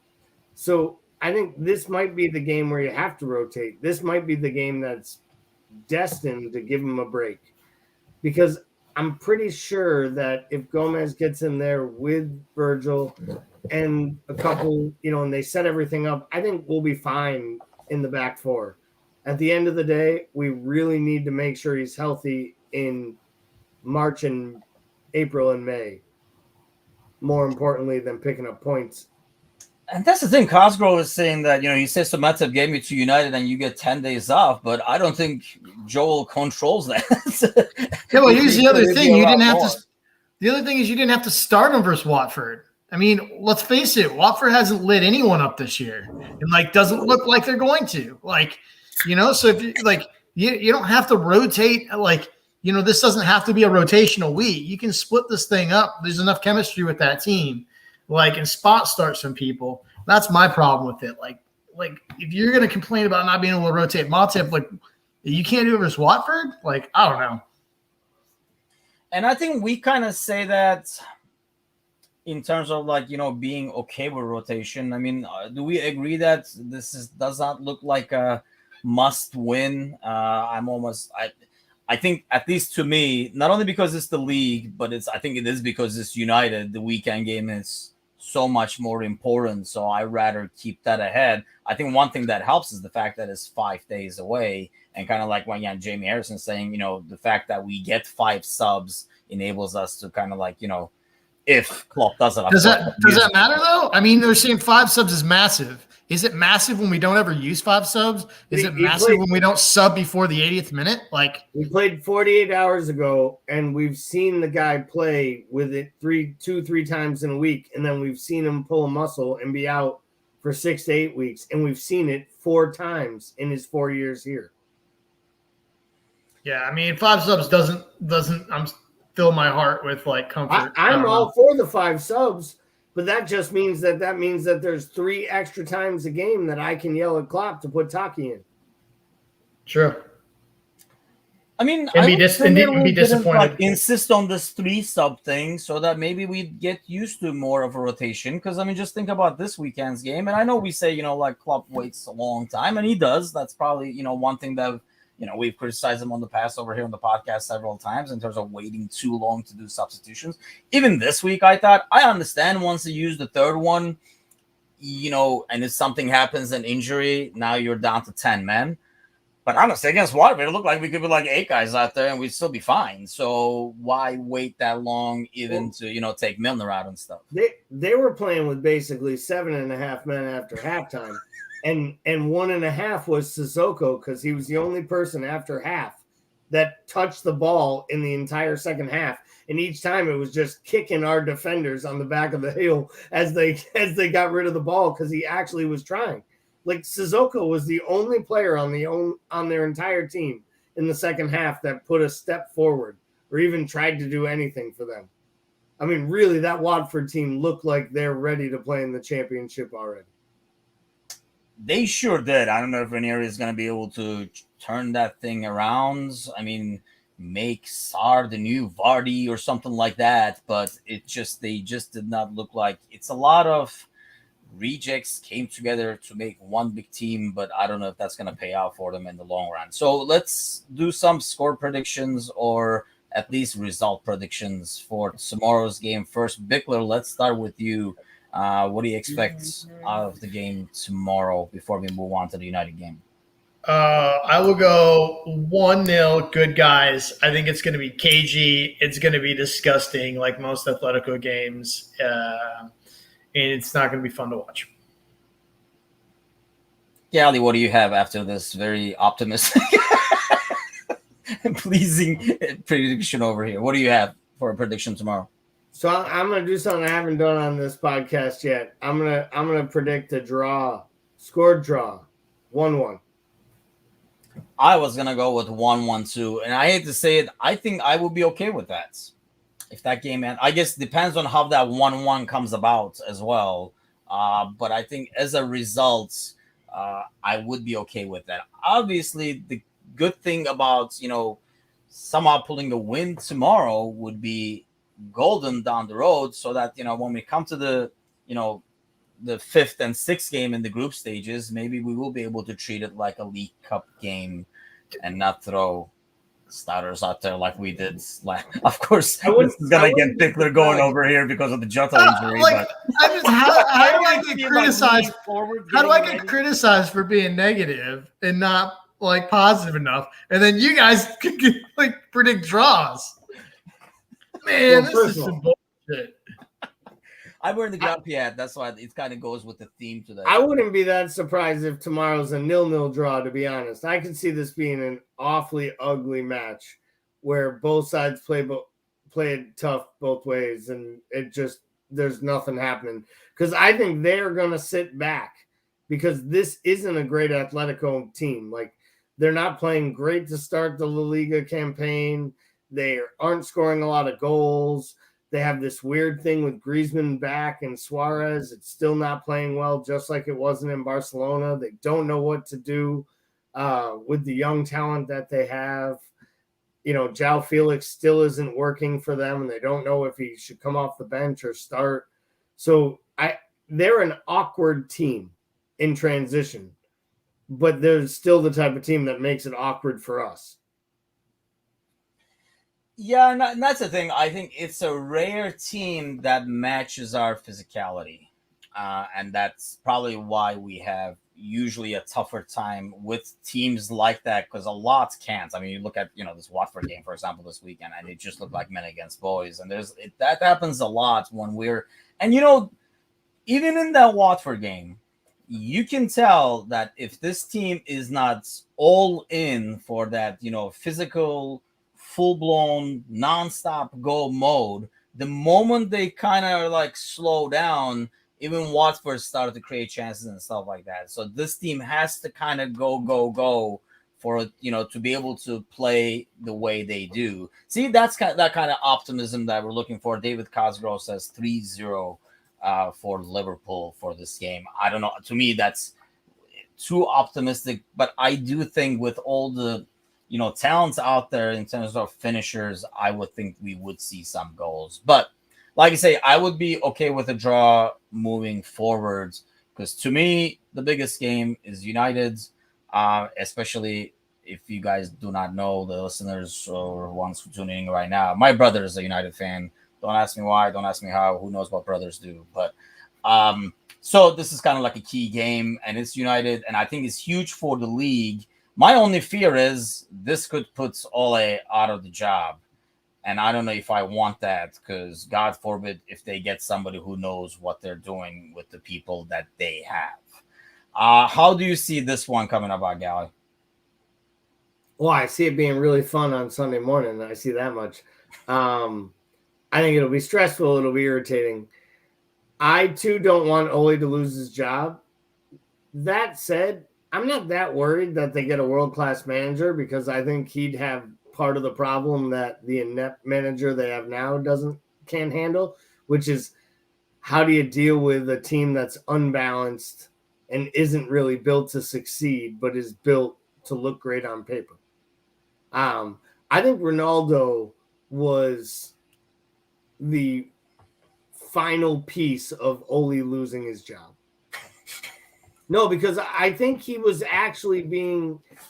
So I think this might be the game where you have to rotate. This might be the game that's destined to give him a break, because I'm pretty sure that if Gomez gets in there with Virgil and a couple, and they set everything up, I think we'll be fine in the back four. At the end of the day, we really need to make sure he's healthy in March and April and May, more importantly than picking up points. And that's the thing. Cosgrove is saying that, he says to Matip, gave me to United and you get 10 days off, but I don't think Joel controls that. Yeah, well, here's the other thing. The other thing is you didn't have to start him versus Watford. I mean, let's face it, Watford hasn't lit anyone up this year and doesn't look like they're going to. So if you don't have to rotate, this doesn't have to be a rotational week. You can split this thing up. There's enough chemistry with that team. And spot start some people. That's my problem with it. If you're going to complain about not being able to rotate Matip, you can't do it versus Watford? I don't know. And I think we kind of say that in terms of being okay with rotation. I mean, do we agree that does not look like a must win? I think, at least to me, not only because it's the league, but I think it is because it's United. The weekend game is so much more important. So I rather keep that ahead. I think one thing that helps is the fact that it's 5 days away, and kind of like when Jamie Harrison saying, the fact that we get 5 subs enables us to kind of if Klopp does it. Does that matter though? I mean, they're saying 5 subs is massive. Is it massive when we don't ever use 5 subs? Is it massive when we don't sub before the 80th minute? We played 48 hours ago, and we've seen the guy play with it 3 times in a week, and then we've seen him pull a muscle and be out for 6 to 8 weeks, and we've seen it 4 times in his 4 years here. Yeah, I mean, 5 subs doesn't fill my heart with comfort. I'm all for the 5 subs. But that just means that there's 3 extra times a game that I can yell at Klopp to put Taki in. Sure. I mean, and I be disappointed. Insist on this 3-sub thing so that maybe we get used to more of a rotation. Because I mean, just think about this weekend's game, and I know we say like Klopp waits a long time, and he does. That's probably one thing that we've criticized him on the past over here on the podcast several times in terms of waiting too long to do substitutions. Even this week, I thought I understand once you use the third one, and if something happens, an injury, now you're down to 10 men. But honestly, against Waterford, it looked like we could be like 8 guys out there and we'd still be fine. So why wait that long even to, take Milner out and stuff? They were playing with basically 7.5 men after halftime. And 1.5 was Sissoko because he was the only person after half that touched the ball in the entire second half. And each time it was just kicking our defenders on the back of the hill as they got rid of the ball because he actually was trying. Like Sissoko was the only player on their entire team in the second half that put a step forward or even tried to do anything for them. I mean, really, that Watford team looked like they're ready to play in the championship already. They sure did. I don't know if Ranieri is going to be able to turn that thing around. I mean, make Sarr the new Vardy or something like that, but they just did not look like it's a lot of rejects came together to make one big team, but I don't know if that's going to pay out for them in the long run. So let's do some score predictions or at least result predictions for tomorrow's game. First, Bickler, let's start with you. What do you expect out of the game tomorrow before we move on to the United game? I will go 1-0, good guys. I think it's going to be cagey. It's going to be disgusting like most Atletico games. And it's not going to be fun to watch. Yeah, Ali, what do you have after this very optimistic and pleasing prediction over here? What do you have for a prediction tomorrow? So I'm going to do something I haven't done on this podcast yet. I'm going to predict a draw, scored draw, 1-1. I was going to go with 1-1 too, and I hate to say it, I think I would be okay with that. If that game ends, I guess depends on how that 1-1 comes about as well. But I think as a result, I would be okay with that. Obviously, the good thing about, somehow pulling the win tomorrow would be golden down the road so that, when we come to the 5th and 6th game in the group stages, maybe we will be able to treat it like a League Cup game and not throw starters out there like we did. Of course, this is gonna get Bickler going over here because of the Jota injury. How do I get criticized? How do I get criticized for being negative and not like positive enough? And then you guys predict draws. Man, this is some bullshit. I'm wearing the Grand Piat. That's why it kind of goes with the theme today. I wouldn't be that surprised if tomorrow's a 0-0 draw, to be honest. I could see this being an awfully ugly match where both sides play it tough both ways, and there's nothing happening. Because I think they're going to sit back because this isn't a great Atletico team. Like, they're not playing great to start the La Liga campaign. They aren't scoring a lot of goals. They have this weird thing with Griezmann back and Suarez. It's still not playing well, just like it wasn't in Barcelona. They don't know what to do with the young talent that they have. João Felix still isn't working for them, and they don't know if he should come off the bench or start. So they're an awkward team in transition, but they're still the type of team that makes it awkward for us. Yeah, and that's the thing. I think it's a rare team that matches our physicality. And that's probably why we have usually a tougher time with teams like that because a lot can't. I mean, you look at, this Watford game, for example, this weekend, and it just looked like men against boys. And that happens a lot when even in that Watford game, you can tell that if this team is not all in for that, physical, full-blown, non-stop go mode, the moment they kind of slow down, even Watford started to create chances and stuff like that. So this team has to kind of go for to be able to play the way they do. See, that's that kind of optimism that we're looking for. David Cosgrove says 3-0 for Liverpool for this game. I don't know. To me, that's too optimistic, but I do think with all the talents out there in terms of finishers, I would think we would see some goals. But like I say, I would be okay with a draw moving forwards, because to me, the biggest game is United's, especially if you guys do not know, the listeners or ones tuning in right now, my brother is a United fan. Don't ask me why. Don't ask me how. Who knows what brothers do? But so this is kind of like a key game, and it's United, and I think it's huge for the league. My only fear is this could put Ole out of the job, and I don't know if I want that, because God forbid if they get somebody who knows what they're doing with the people that they have. How do you see this one coming about, Gally? Well, I see it being really fun on Sunday morning. I see that much. I think it'll be stressful. It'll be irritating. I, too, don't want Ole to lose his job. That said, I'm not that worried that they get a world-class manager, because I think he'd have part of the problem that the inept manager they have now can't handle, which is how do you deal with a team that's unbalanced and isn't really built to succeed, but is built to look great on paper. I think Ronaldo was the final piece of Ole losing his job. No, because I think he was actually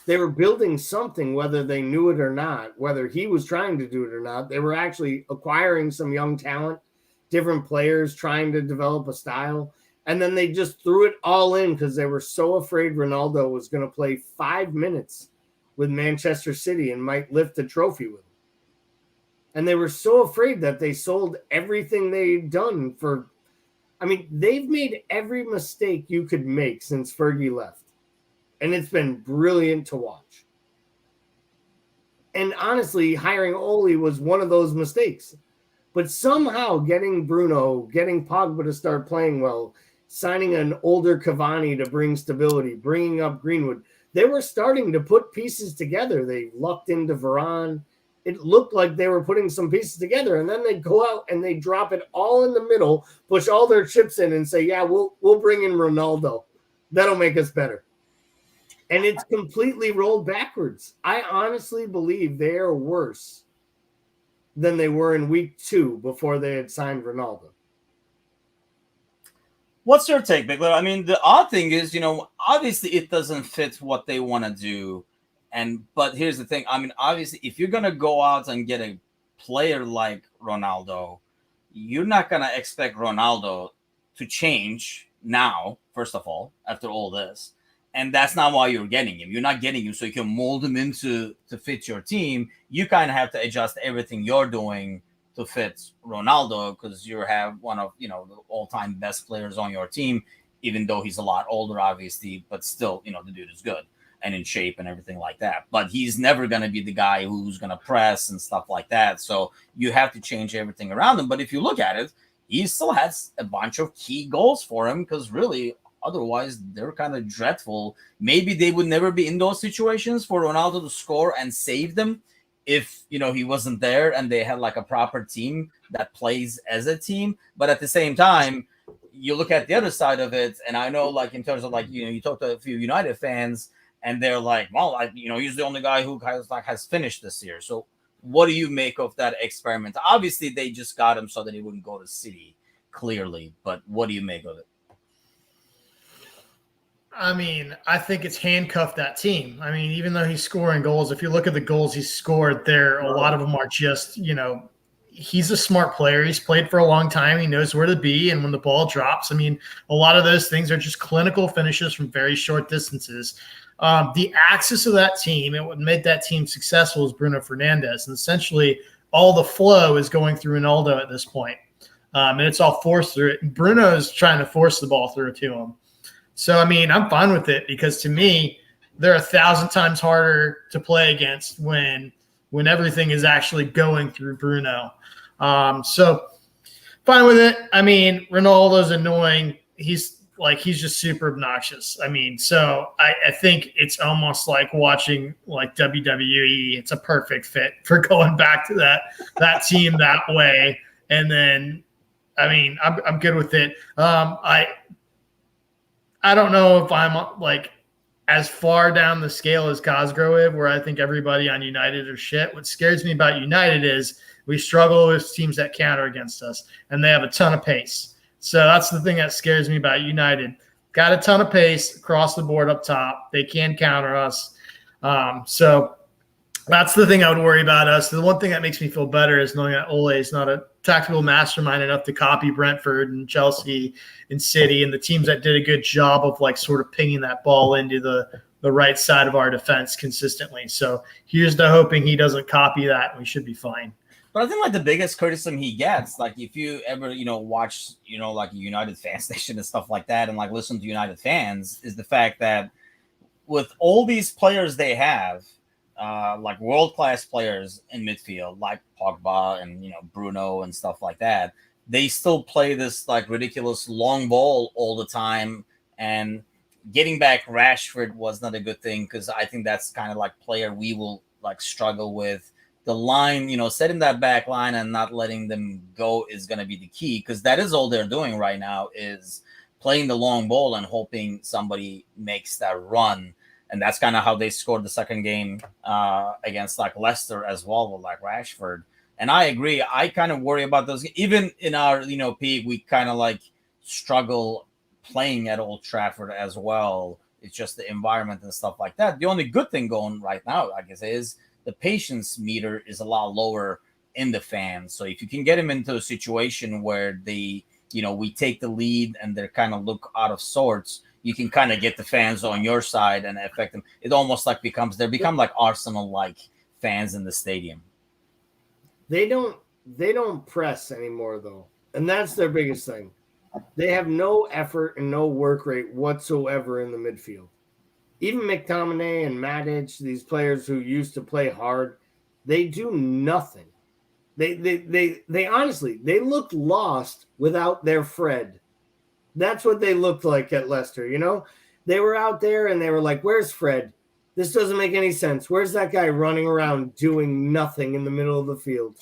they were building something, whether they knew it or not, whether he was trying to do it or not. They were actually acquiring some young talent, different players, trying to develop a style. And then they just threw it all in because they were so afraid Ronaldo was going to play 5 minutes with Manchester City and might lift the trophy with him. And they were so afraid that they sold everything they'd done for. I mean, they've made every mistake you could make since Fergie left. And it's been brilliant to watch. And honestly, hiring Ole was one of those mistakes. But somehow getting Bruno, getting Pogba to start playing well, signing an older Cavani to bring stability, bringing up Greenwood, they were starting to put pieces together. They lucked into Varane. It looked like they were putting some pieces together, and then they go out and they drop it all in the middle, push all their chips in, and say, "Yeah, we'll bring in Ronaldo. That'll make us better." And it's completely rolled backwards. I honestly believe they are worse than they were in week 2 before they had signed Ronaldo. What's your take, Bigler? I mean, the odd thing is, obviously it doesn't fit what they want to do. But here's the thing. I mean, obviously, if you're going to go out and get a player like Ronaldo, you're not going to expect Ronaldo to change now, first of all, after all this. And that's not why you're getting him. You're not getting him so you can mold him to fit your team. You kind of have to adjust everything you're doing to fit Ronaldo, because you have one of, the all-time best players on your team, even though he's a lot older, obviously, but still, the dude is good and in shape and everything like that. But he's never going to be the guy who's going to press and stuff like that. So you have to change everything around him. But if you look at it, he still has a bunch of key goals for him, because really, otherwise, they're kind of dreadful. Maybe they would never be in those situations for Ronaldo to score and save them if, he wasn't there and they had like a proper team that plays as a team. But at the same time, you look at the other side of it, and I know, like, in terms of, like, you talk to a few United fans, and they're like, well, he's the only guy who has finished this year. So what do you make of that experiment? Obviously, they just got him so that he wouldn't go to City, clearly. But what do you make of it? I mean, I think it's handcuffed that team. I mean, even though he's scoring goals, if you look at the goals he's scored there, a lot of them are just, he's a smart player. He's played for a long time. He knows where to be. And when the ball drops, I mean, a lot of those things are just clinical finishes from very short distances. The axis of that team and what made that team successful is Bruno Fernandes. And essentially all the flow is going through Ronaldo at this point. And it's all forced through it. And Bruno is trying to force the ball through to him. So, I mean, I'm fine with it, because to me, they're 1,000 times harder to play against when everything is actually going through Bruno. So fine with it. I mean, Ronaldo's annoying. He's just super obnoxious. I mean, so I think it's almost like watching like WWE. It's a perfect fit for going back to that team that way. And then, I mean, I'm good with it. I don't know if I'm like as far down the scale as Cosgrove, where I think everybody on United are shit. What scares me about United is we struggle with teams that counter against us, and they have a ton of pace. So that's the thing that scares me about United. Got a ton of pace across the board up top. They can counter us. So that's the thing I would worry about us. The one thing that makes me feel better is knowing that Ole is not a tactical mastermind enough to copy Brentford and Chelsea and City and the teams that did a good job of like sort of pinging that ball into the right side of our defense consistently. So here's to hoping he doesn't copy that, and we should be fine. But I think like the biggest criticism he gets, like if you ever, watch, like a United fan station and stuff like that and like listen to United fans, is the fact that with all these players they have, like world-class players in midfield, like Pogba and, Bruno and stuff like that, they still play this like ridiculous long ball all the time. And getting back Rashford was not a good thing because I think that's kind of like player we will like struggle with. The line, setting that back line and not letting them go is going to be the key because that is all they're doing right now is playing the long ball and hoping somebody makes that run. And that's kind of how they scored the second game against like Leicester as well with like Rashford. And I agree. I kind of worry about those. Even in our, peak, we kind of like struggle playing at Old Trafford as well. It's just the environment and stuff like that. The only good thing going right now, I guess, is the patience meter is a lot lower in the fans. So if you can get them into a situation where they, we take the lead and they kind of look out of sorts, you can kind of get the fans on your side and affect them. It almost like they become like Arsenal-like fans in the stadium. They don't press anymore though. And that's their biggest thing. They have no effort and no work rate whatsoever in the midfield. Even McTominay and Matic, these players who used to play hard, they do nothing. They honestly, they looked lost without their Fred. That's what they looked like at Leicester, They were out there and they were like, where's Fred? This doesn't make any sense. Where's that guy running around doing nothing in the middle of the field?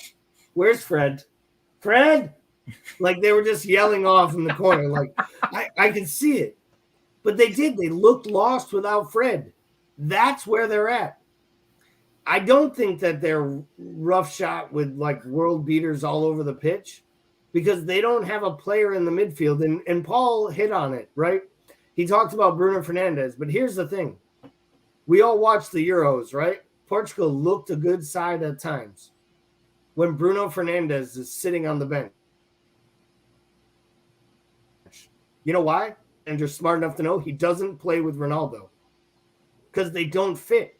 Where's Fred? Fred? Like they were just yelling off in the corner. Like I can see it. But they did. They looked lost without Fred. That's where they're at. I don't think that they're rough shot with like world beaters all over the pitch because they don't have a player in the midfield. And Paul hit on it, right? He talked about Bruno Fernandes. But here's the thing. We all watched the Euros, right? Portugal looked a good side at times when Bruno Fernandes is sitting on the bench. You know why? And you're smart enough to know he doesn't play with Ronaldo because they don't fit.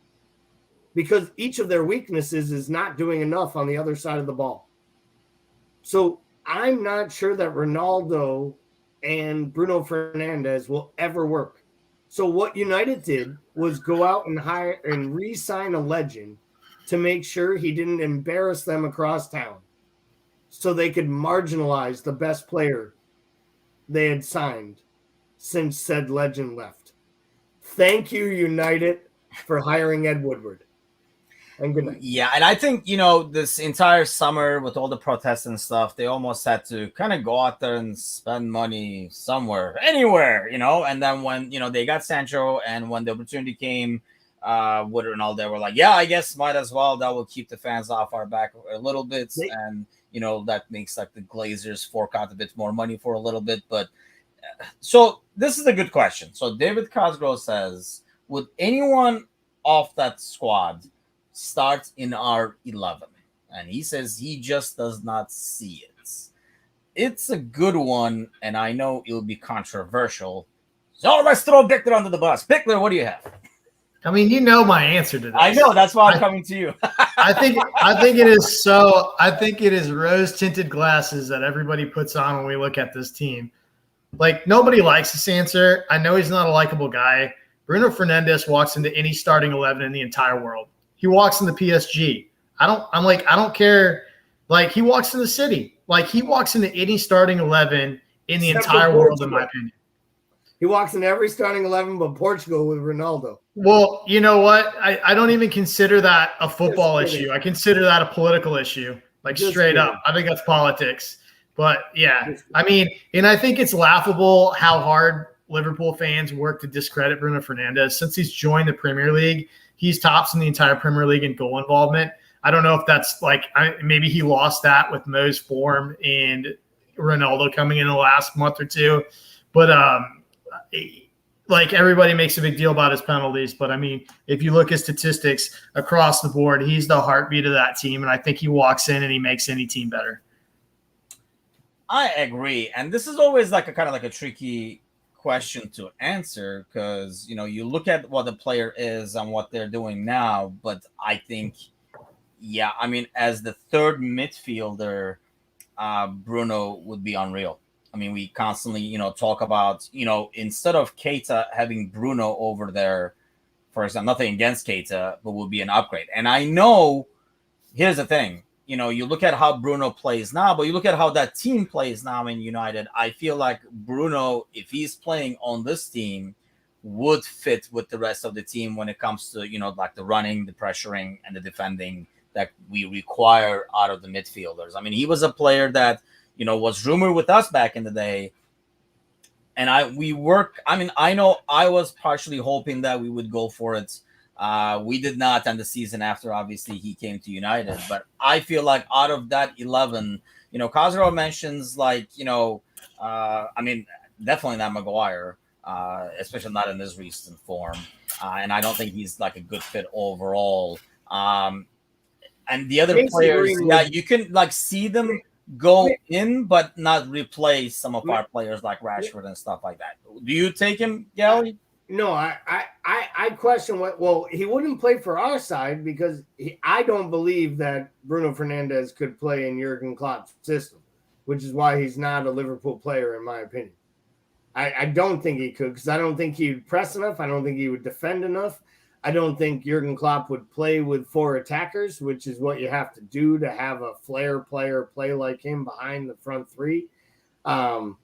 Because each of their weaknesses is not doing enough on the other side of the ball. So I'm not sure that Ronaldo and Bruno Fernandes will ever work. So what United did was go out and hire and re-sign a legend to make sure he didn't embarrass them across town so they could marginalize the best player they had signed since said legend left. Thank you, United, for hiring Ed Woodward. And good night. Yeah, and I think, this entire summer with all the protests and stuff, they almost had to kind of go out there and spend money somewhere, anywhere, and then when, they got Sancho and when the opportunity came, Woodward and all, they were like, yeah, I guess might as well. That will keep the fans off our back a little bit. And, that makes like the Glazers fork out a bit more money for a little bit. But so this is a good question. So David Cosgrove says, would anyone off that squad start in our 11? And he says he just does not see it. It's a good one, and I know it'll be controversial. So let's throw Bickler under the bus. Bickler, what do you have? I mean, my answer to this. I know, that's why I'm coming to you. I think it is rose-tinted glasses that everybody puts on when we look at this team. Like, nobody likes this answer. I know he's not a likable guy. Bruno Fernandes walks into any starting 11 in the entire world. He walks into PSG. I don't care. Like, he walks into City. Like, he walks into any starting 11 in the entire world, in my opinion. He walks in every starting 11 but Portugal with Ronaldo. Well, you know what? I don't even consider that a football issue. I consider that a political issue, like straight up. I think that's politics. But, yeah, I mean, and I think it's laughable how hard Liverpool fans work to discredit Bruno Fernandes. Since he's joined the Premier League, he's tops in the entire Premier League in goal involvement. I don't know if that's maybe he lost that with Mo's form and Ronaldo coming in the last month or two. But everybody makes a big deal about his penalties. But, I mean, if you look at statistics across the board, he's the heartbeat of that team. And I think he walks in and he makes any team better. I agree. And this is always like a kind of like a tricky question to answer because, you know, you look at what the player is and what they're doing now. But I think, yeah, I mean, as the third midfielder, Bruno would be unreal. I mean, we constantly, you know, talk about, you know, instead of Keita having Bruno over there, for example, nothing against Keita, but would be an upgrade. And I know, here's the thing, you know, you look at how Bruno plays now, but you look at how that team plays now in United. I feel like Bruno, if he's playing on this team, would fit with the rest of the team when it comes to, you know, like the running, the pressuring, and the defending that we require out of the midfielders. I mean, he was a player that, you know, was rumored with us back in the day. And I know I was partially hoping that we would go for it. We did not end the season after, obviously, he came to United. But I feel like out of that 11, you know, Scouser mentions like, you know, I mean, definitely not Maguire, especially not in his recent form. And I don't think he's like a good fit overall. And the other players, yeah, you can like see them go in, but not replace some of our players like Rashford and stuff like that. Do you take him, Gally? No, I question what. Well, he wouldn't play for our side because I don't believe that Bruno Fernandes could play in Jurgen Klopp's system, which is why he's not a Liverpool player, in my opinion. I don't think he could because I don't think he would press enough. I don't think he would defend enough. I don't think Jurgen Klopp would play with 4 attackers, which is what you have to do to have a flair player play like him behind the front 3. And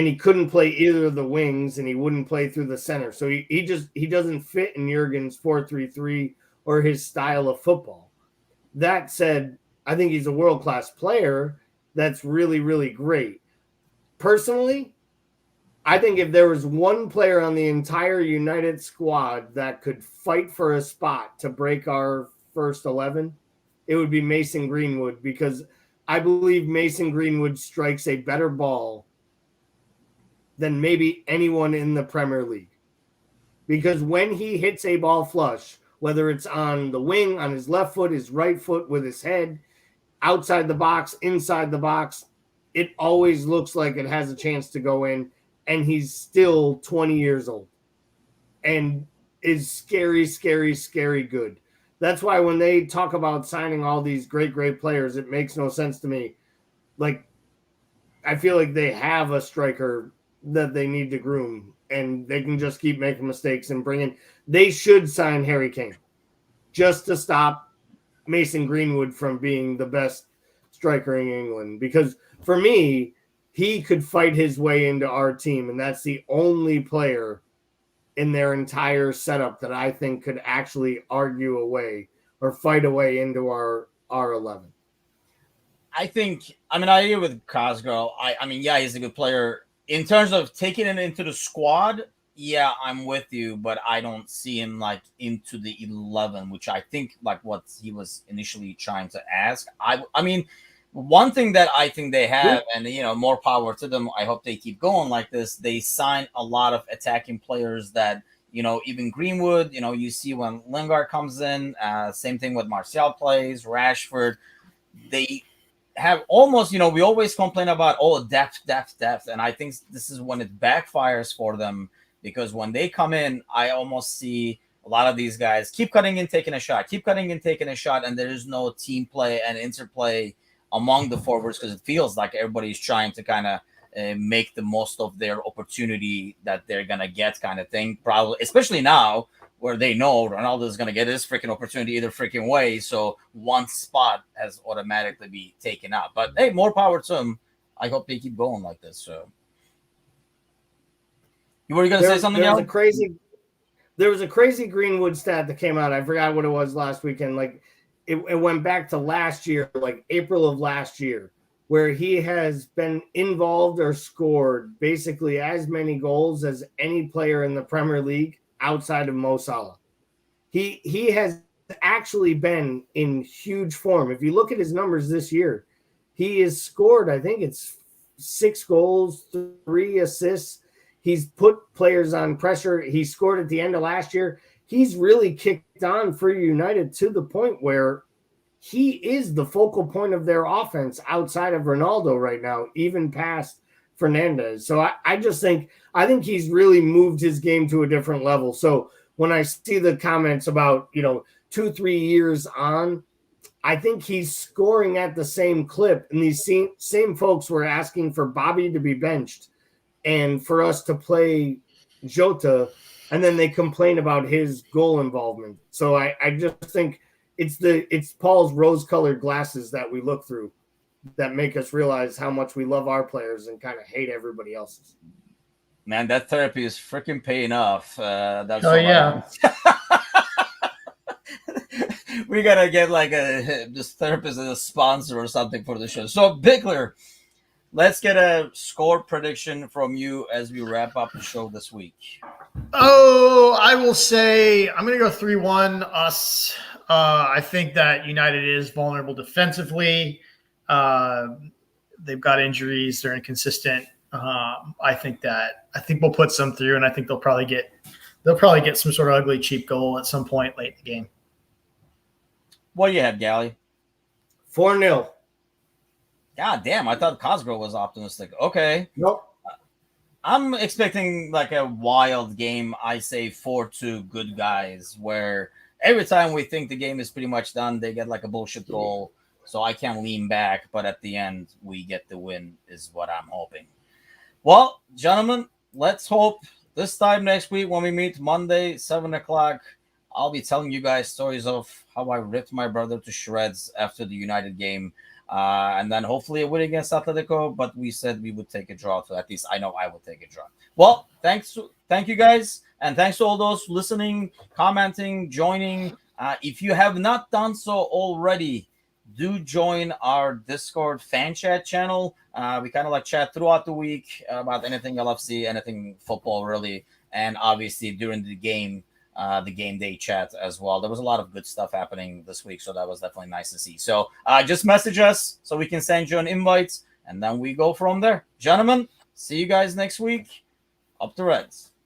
he couldn't play either of the wings, and he wouldn't play through the center. So he doesn't fit in Jurgen's 4-3-3 or his style of football. That said, I think he's a world-class player that's really, really great. Personally, I think if there was one player on the entire United squad that could fight for a spot to break our first 11, it would be Mason Greenwood, because I believe Mason Greenwood strikes a better ball than maybe anyone in the Premier League. Because when he hits a ball flush, whether it's on the wing, on his left foot, his right foot, with his head, outside the box, inside the box, it always looks like it has a chance to go in. And he's still 20 years old and is scary, scary, scary good. That's why when they talk about signing all these great, great players, it makes no sense to me. Like, I feel like they have a striker that they need to groom, and they can just keep making mistakes and bring in. They should sign Harry Kane just to stop Mason Greenwood from being the best striker in England. Because for me, he could fight his way into our team, and that's the only player in their entire setup that I think could actually argue away or fight away into our 11. I agree with Cosgrove. I mean, yeah, he's a good player. In terms of taking him into the squad, yeah, I'm with you, but I don't see him like into the 11, which I think like what he was initially trying to ask. I mean, one thing that I think they have, and, you know, more power to them, I hope they keep going like this, they sign a lot of attacking players that, you know, even Greenwood, you know, you see when Lingard comes in, same thing with Martial plays, Rashford, they have almost, you know, we always complain about, depth. And I think this is when it backfires for them, because when they come in, I almost see a lot of these guys keep cutting in, taking a shot, and there is no team play and interplay among the forwards, because it feels like everybody's trying to kind of make the most of their opportunity that they're going to get, kind of thing. Probably, especially now where they know Ronaldo is going to get his freaking opportunity either freaking way. So one spot has automatically be taken out. But hey, more power to him. I hope they keep going like this. So you were going to say something else? There was a crazy Greenwood stat that came out. I forgot what it was last weekend. Like, it went back to last year, like April of last year. where he has been involved or scored basically as many goals as any player in the Premier League outside of Mo Salah. He has actually been in huge form. If you look at his numbers this year, he has scored, I think it's 6 goals, 3 assists. He's put players on pressure. He scored at the end of last year. He's really kicked on for United to the point where he is the focal point of their offense outside of Ronaldo right now, even past Fernandes. So I think he's really moved his game to a different level. So when I see the comments about, 2-3 years on, I think he's scoring at the same clip. And these same folks were asking for Bobby to be benched and for us to play Jota, and then they complain about his goal involvement. So I just think it's Paul's rose-colored glasses that we look through that make us realize how much we love our players and kind of hate everybody else's. Man, that therapy is freaking paying off. Yeah. We gotta get like this therapist as a sponsor or something for the show. So Bickler, let's get a score prediction from you as we wrap up the show this week. Oh, I will say I'm going to go 3-1 us. I think that United is vulnerable defensively. They've got injuries. They're inconsistent. I think we'll put some through, and I think they'll probably get some sort of ugly cheap goal at some point late in the game. What do you have, Gally? 4-0. God damn, I thought Cosgrove was optimistic. Okay. Nope. I'm expecting like a wild game. I say 4-2 good guys, where every time we think the game is pretty much done, they get like a bullshit goal. So I can't lean back, but at the end, we get the win is what I'm hoping. Well, gentlemen, let's hope this time next week when we meet Monday, 7 o'clock, I'll be telling you guys stories of how I ripped my brother to shreds after the United game. And then hopefully a win against Atletico, but we said we would take a draw. So at least I know I will take a draw. Well, thank you guys. And thanks to all those listening, commenting, joining. If you have not done so already, do join our Discord fan chat channel. We kind of like chat throughout the week about anything LFC, anything football really. And obviously during the game day chat as well. There was a lot of good stuff happening this week, so that was definitely nice to see. So just message us so we can send you an invite, and then we go from there. Gentlemen, see you guys next week. Up the Reds.